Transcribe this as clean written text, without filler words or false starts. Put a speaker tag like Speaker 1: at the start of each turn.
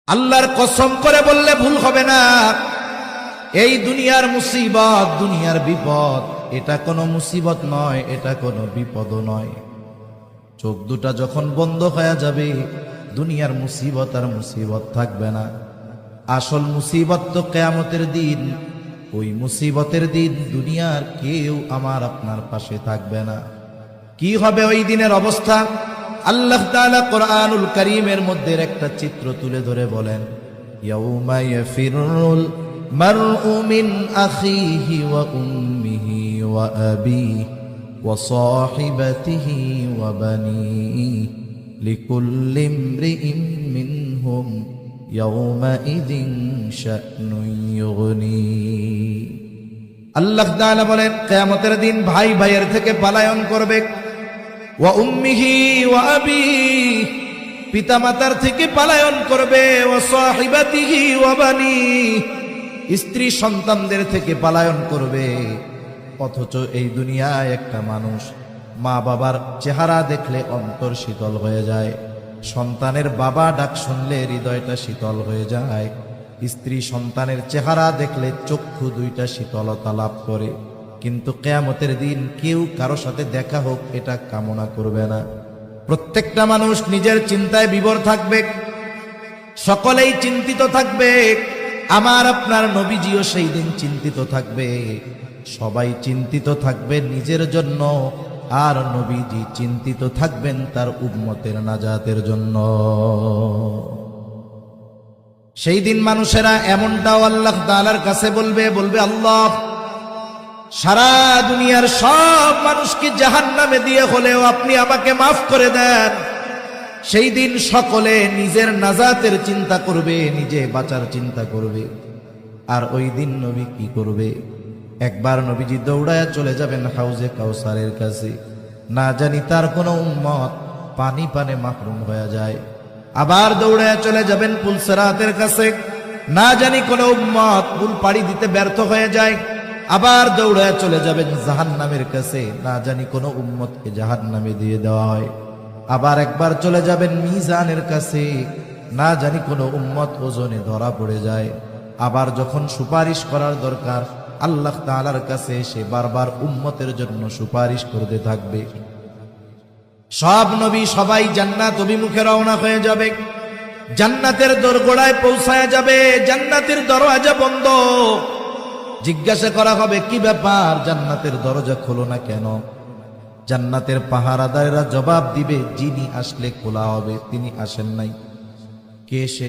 Speaker 1: আল্লাহর কসম করে বললে ভুল হবে না, এই দুনিয়ার মুসিবত, দুনিয়ার বিপদ, এটা কোনো মুসিবত নয়, এটা কোনো বিপদও নয়। চোখ দুটা যখন বন্ধ হয়ে যাবে, দুনিয়ার মুসিবত আর মুসিবত থাকবে না। আসল মুসিবত তো কিয়ামতের দিন। ওই মুসিবতের দিন দুনিয়ার কেউ আমার আপনার পাশে থাকবে না। কি হবে ওই দিনের অবস্থা? আল্লাহ তাআলা কোরআনুল কারীমের মধ্যে একটা চিত্র তুলে ধরে বলেন, ইয়াউমা ইয়াফিরুল মারউ মিন আখিহি ওয়া উম্মিহি ওয়া আবিহি ওয়া সাহিবাতিহি ওয়া বানিহি লিকুল্লি ইমরিইন মিনহুম ইয়াউমাইযিন শা'নুন ইউগনি। আল্লাহ তাআলা বলেন, কিয়ামতের দিন ভাই ভাইয়ের থেকে পলায়ন করবে। ওয়া উম্মিহি ওয়া আবিহি, পিতামাতার থেকে পলায়ন করবে। ওয়া সাহিবাতিহি ওয়া বানিহি, স্ত্রী সন্তানদের থেকে পলায়ন করবে। অথচ এই দুনিয়ায় একটা মানুষ মা বাবার চেহারা দেখলে অন্তর শীতল হয়ে যায়, সন্তানের বাবা ডাক শুনলে হৃদয়টা শীতল হয়ে যায়, স্ত্রী সন্তানের চেহারা দেখলে চক্ষু দুইটা শীতলতা লাভ করে। কিন্তু কিয়ামতের দিন কেউ কারো সাথে দেখা হোক এটা কামনা করবে না। প্রত্যেকটা মানুষ নিজের চিন্তায় বিভোর থাকবে, সকলেই চিন্তিত থাকবে। আমার আপনার নবীজিও সেই দিন চিন্তিত থাকবে। সবাই চিন্তিত থাকবে নিজের জন্য, আর নবীজি চিন্তিত থাকবেন তার উম্মতের নাজাতের জন্য। সেই দিন মানুষেরা এমনটাও আল্লাহ তাআলার কাছে বলবে, আল্লাহ, সারা দুনিয়ার সব মানুষকে জাহান্নামে দিয়ে হলেও আপনি আমাকে মাফ করে দেন। সেই দিন সকলে নিজের নাজাতের চিন্তা করবে, নিজে বাঁচার চিন্তা করবে। আর ওই দিন নবী কি করবে? একবার নবীজি দৌড়ায়া চলে যাবেন হাউজে কাউসারের কাছে। না জানি তার কোনো উম্মত পানি পানে মাহরুম হয়ে যায়। আবার দৌড়ায়া চলে যাবেন পুলসিরাতের কাছে। না জানি কোনো উম্মত পুল পাড়ি দিতে ব্যর্থ হয়ে যায়। আবার দৌড়ায়া চলে যাবেন জাহান্নামের কাছে। না জানি কোনো উম্মতকে জাহান্নামে দিয়ে দেওয়া হয়। আবার একবার চলে যাবেন মিজানের কাছে। না জানি কোনো উম্মত ওজনে ধরা পড়ে যায়। আবার যখন সুপারিশ করার দরকার, আল্লাহ তাআলার কাছে সে বারবার উম্মতের জন্য সুপারিশ করতে থাকবে। সব নবী সবাই জান্নাত অভিমুখে রওনা হয়ে যাবে, জান্নাতের দোরগোড়ায় পৌঁছায় যাবে। জান্নাতের দরওয়াজা বন্ধ। জিজ্ঞাসা করা হবে, কি ব্যাপার, জান্নাতের দরজা খোলো না কেন? জান্নাতের পাহারাদারেরা জবাব দিবে, যিনি আসলে খোলা হবে, তিনি আসেন নাই। কে সে?